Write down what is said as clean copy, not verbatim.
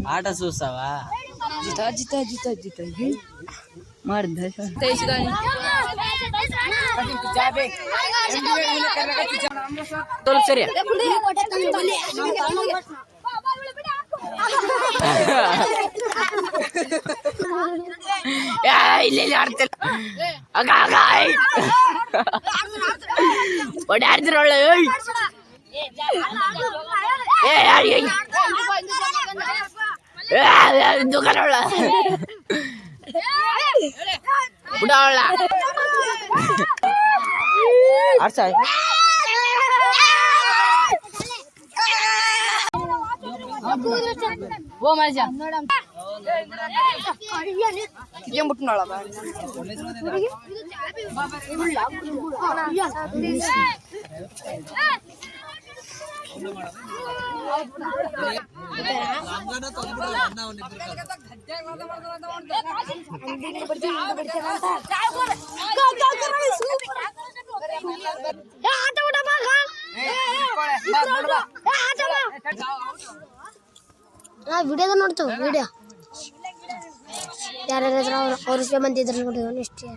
ఆట చూస్తావా? సరే ದುಕಾನ ಆಡ್ಸ ಓ ಮಜ ಏನ್ ಬಿಟ್ನೋಳ ವಿಡಿಯೋದ ನೋಡ್ತೇವೆ ವಿಡಿಯೋ ಯಾರ್ಯಾರ ಅವ್ರ ಮಂದಿ ಇದ್ರೆ ನೋಡಿ ಎಷ್ಟು